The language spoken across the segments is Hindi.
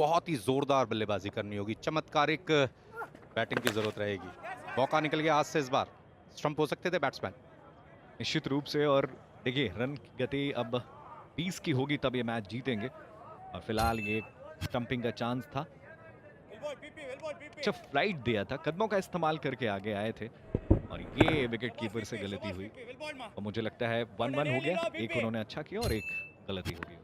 बहुत ही जोरदार बल्लेबाजी करनी होगी, चमत्कारिक बैटिंग की जरूरत रहेगी। मौका निकल गया हाथ से, इस बार स्टंप हो सकते थे बैट्समैन। निश्चित रूप से। और देखिए रन की गति अब 20 की होगी तब ये मैच जीतेंगे, और फिलहाल ये स्टंपिंग का चांस था। अच्छा फ्लाइट दिया था, कदमों का इस्तेमाल करके आगे आए थे, और ये विकेट कीपर से गलती हुई। और मुझे लगता है 1-1 हो गया, एक उन्होंने अच्छा किया और एक गलती हो गई।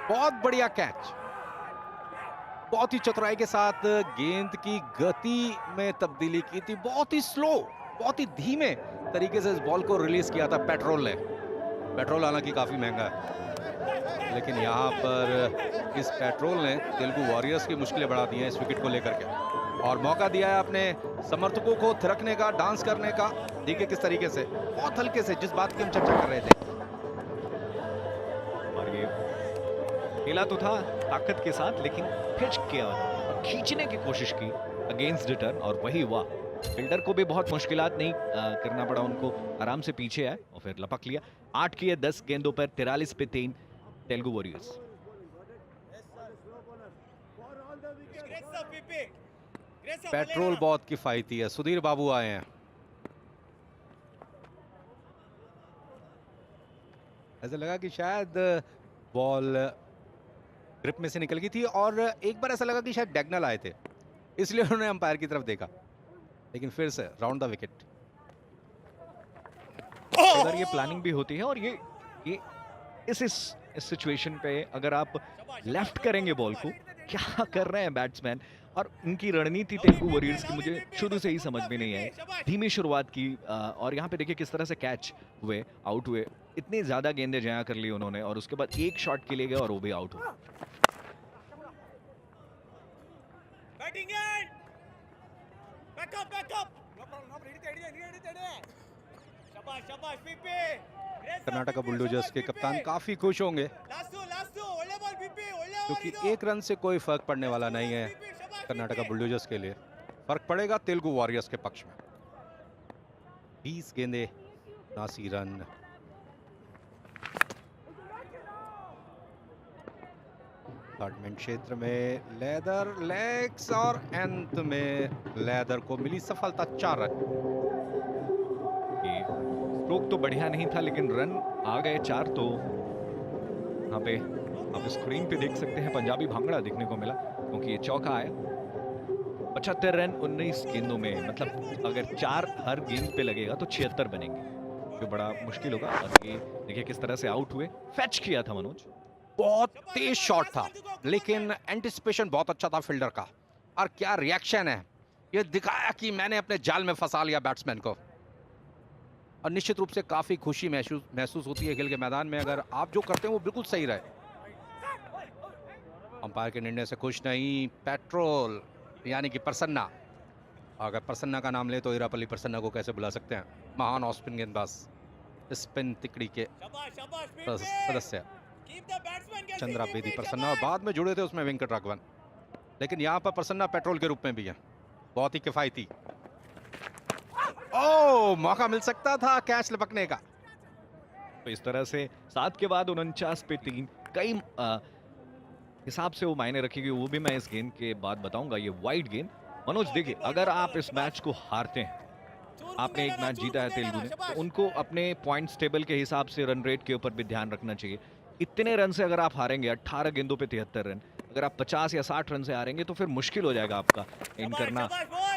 बहुत बढ़िया कैच, बहुत ही चतुराई के साथ गेंद की गति में तब्दीली की थी, बहुत ही स्लो, बहुत ही धीमे तरीके से इस बॉल को रिलीज किया था पेट्रोल ने। पेट्रोल हालांकि काफी महंगा है, लेकिन यहाँ पर इस पेट्रोल ने तेलुगु वॉरियर्स की मुश्किलें बढ़ा दी हैं इस विकेट को लेकर के, और मौका दिया है अपने समर्थकों को थिरकने का, डांस करने का। देखिए किस तरीके से, बहुत हल्के से, जिस बात की हम चर्चा कर रहे थे। और ये खेला तो था ताकत के साथ, लेकिन खिंच के खींचने की कोशिश की अगेंस्ट रिटर्न, और वही हुआ। फील्डर को भी बहुत मुश्किलात नहीं करना पड़ा उनको, आराम से पीछे आए और फिर लपक लिया। 8 किए 10 गेंदों पर 43 पे 3 तेलुगु वॉरियर्स। पेट्रोल बहुत किफायती है। सुधीर बाबू आए हैं। ऐसा लगा कि शायद बॉल ग्रिप में से निकल गई थी, और एक बार ऐसा लगा कि शायद डैगनल आए थे, इसलिए उन्होंने अंपायर की तरफ देखा, लेकिन फिर से राउंड द विकेट। अगर ये प्लानिंग भी होती है, और ये इस सिचुएशन पे अगर आप लेफ्ट करेंगे बॉल को, क्या कर रहे हैं बैट्समैन, और उनकी रणनीति तेलुगु वॉरियर्स की मुझे शुरू से ही समझ में नहीं आई। धीमी शुरुआत की, और यहाँ पे देखिए किस तरह से कैच हुए, आउट हुए। इतनी ज्यादा गेंदें जया कर ली उन्होंने, और उसके बाद एक शॉट के लिए गए और वो भी आउट हुआ। कर्नाटका बुलडोजर्स के कप्तान काफी खुश होंगे, क्योंकि एक रन से कोई फर्क पड़ने वाला नहीं है कर्नाटका बुलडोजर्स के लिए। फर्क पड़ेगा तेलुगु वॉरियर्स के पक्ष में। 20 गेंदे 79 रन। अपार्टमेंट क्षेत्र में लेदर लेग्स, और अंत में लेदर को मिली सफलता 4 रन। स्ट्रोक तो बढ़िया नहीं था, लेकिन रन आ गए 4। तो यहाँ पे आप स्क्रीन पे देख सकते हैं पंजाबी भांगड़ा देखने को मिला, क्योंकि ये चौका आया। 75 रन 19 गेंदों में, मतलब अगर 4 हर गेंद पे लगेगा तो 76 बनेंगे, जो बड़ा मुश्किल होगा। और ये देखिए किस तरह से आउट हुए। फैच किया था मनोज, बहुत तेज शॉट था, लेकिन एंटिसिपेशन बहुत अच्छा था फील्डर का, और क्या रिएक्शन है, ये दिखाया कि मैंने अपने जाल में फंसा लिया बैट्समैन को। और निश्चित रूप से काफी खुशी महसूस होती है खेल के मैदान में, अगर आप जो करते हैं वो बिल्कुल सही रहे। अंपायर के निर्णय से खुश नहीं पेट्रोल, यानी कि प्रसन्ना। अगर प्रसन्ना का नाम ले तो इरापल्ली प्रसन्ना को कैसे बुला सकते हैं, महान ऑफ स्पिन गेंदबाज, स्पिन तिकड़ी के सदस्य चंद्रा बेदी प्रसन्ना, और बाद में जुड़े थे उसमें वेंकट राघवन, लेकिन यहाँ पर प्रसन्ना पेट्रोल के रूप में भी है। बहुत ही किफायती। ओह, मौका मिल सकता था कैच लपकने का। तो इस तरह से 7 के बाद 49 पे 3, कई हिसाब से वो मायने रखेगी, वो भी मैं इस गेंद के बाद बताऊंगा। ये वाइड गेंद मनोज, देखिए अगर आप इस मैच को हारते हैं, आपने एक मैच जीता है तेलुगु ने, तो उनको अपने पॉइंट्स टेबल के हिसाब से रन रेट के ऊपर भी ध्यान रखना चाहिए। इतने रन से अगर आप हारेंगे, 18 गेंदों पे 73 रन, अगर आप 50 या 60 रन से हारेंगे तो फिर मुश्किल हो जाएगा आपका इन करना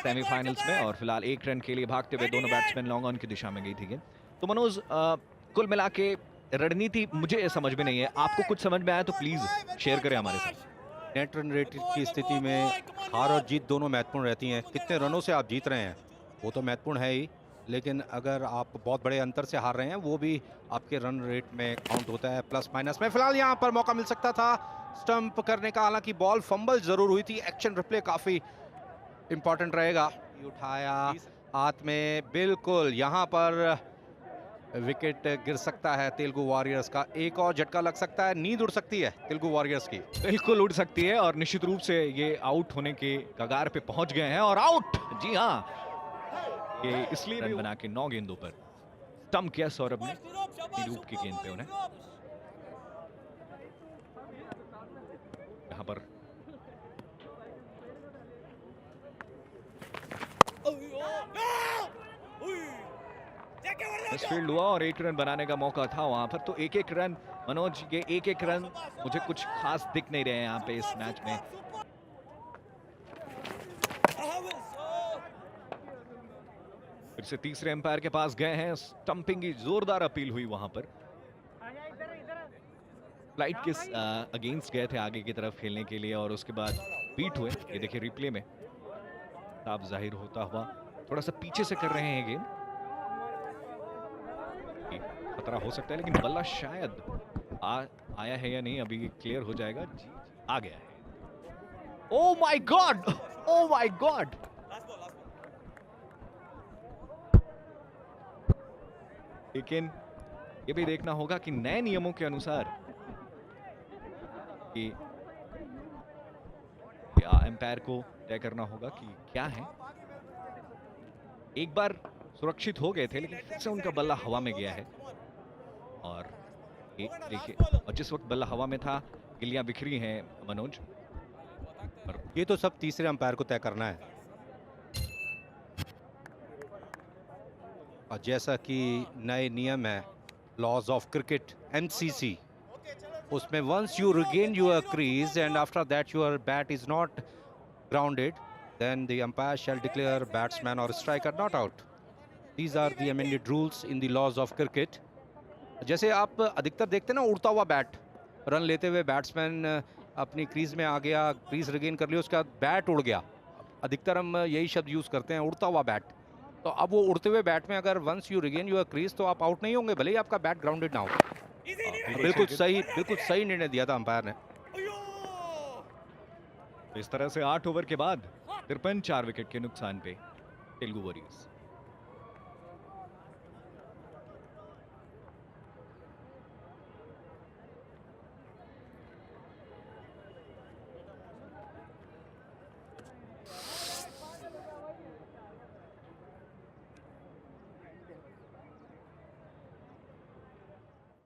सेमीफाइनल्स में। और फिलहाल 1 रन के लिए भागते हुए दोनों बैट्समैन लॉन्ग ऑन की दिशा में गई थी गेंद। तो मनोज, कुल मिला के रणनीति मुझे समझ में नहीं है, आपको कुछ समझ में आया तो प्लीज शेयर करें हमारे साथ। नेट रन रेट की स्थिति में हार और जीत दोनों महत्वपूर्ण रहती हैं। कितने रनों से आप जीत रहे हैं वो तो महत्वपूर्ण है ही, लेकिन अगर आप बहुत बड़े अंतर से हार रहे हैं वो भी आपके रन रेट में काउंट होता है, प्लस माइनस में। फिलहाल यहाँ पर मौका मिल सकता था स्टंप करने का, हालांकि बॉल फंबल जरूर हुई थी। एक्शन रिप्ले काफी इंपॉर्टेंट रहेगा। उठाया हाथ में, बिल्कुल यहाँ पर विकेट गिर सकता है तेलुगु वॉरियर्स का। एक और झटका लग सकता है, नींद उड़ सकती है तेलुगु वॉरियर्स की। बिल्कुल उड़ सकती है, और निश्चित रूप से ये आउट होने के कगार पे पहुंच गए हैं, और आउट, जी हाँ, ये इसलिए रन बना के 9 गेंदों पर। स्टंप किया सौरभ ने लूप की गेंद पे उन्हें। यहाँ पर मिसफील्ड हुआ और 1 रन बनाने का मौका था वहां पर। तो एक एक रन मनोज, ये एक एक रन मुझे कुछ खास दिख नहीं रहे हैं यहाँ पे इस मैच में। फिर से तीसरे एम्पायर के पास गए हैं, स्टंपिंग की जोरदार अपील हुई वहां पर। फ्लाइट के अगेंस्ट गए थे आगे की तरफ खेलने के लिए और उसके बाद बीट हुए। ये देखिए रिप्ले में साफ जाहिर होता हुआ, थोड़ा सा पीछे से कर रहे हैं गेंद, खतरा हो सकता है लेकिन बल्ला शायद आया है या नहीं अभी क्लियर हो जाएगा। जी आ गया है। Oh my God, oh my God, लेकिन ये भी देखना होगा कि नए नियमों के अनुसार कि एम्पायर को तय करना होगा कि क्या है। एक बार सुरक्षित हो गए थे लेकिन फिर से उनका बल्ला हवा में गया है और देखिए, और जिस वक्त बल्ला हवा में था गिल्लियां बिखरी हैं मनोज। और ये तो सब तीसरे अंपायर को तय करना है। और जैसा कि नए नियम है लॉज ऑफ क्रिकेट MCC, उसमें once you regain your crease and after that your bat is not grounded then the umpire shall declare batsman or striker not out. These are the amended rules in the laws of cricket. जैसे आप अधिकतर देखते हैं ना, उड़ता हुआ बैट, रन लेते हुए बैट्समैन अपनी क्रीज में आ गया, क्रीज रिगेन कर लिया, उसके बाद बैट उड़ गया। अधिकतर हम यही शब्द यूज करते हैं, उड़ता हुआ बैट। तो अब वो उड़ते हुए बैट में अगर once you regain your crease तो आप आउट नहीं होंगे, भले ही आपका बैट ग्राउंडेड ना हो। बिल्कुल सही निर्णय दिया था अंपायर ने। इस तरह से 8 ओवर के बाद 53 4 विकेट के नुकसान पे तेलुगु वॉरियर्स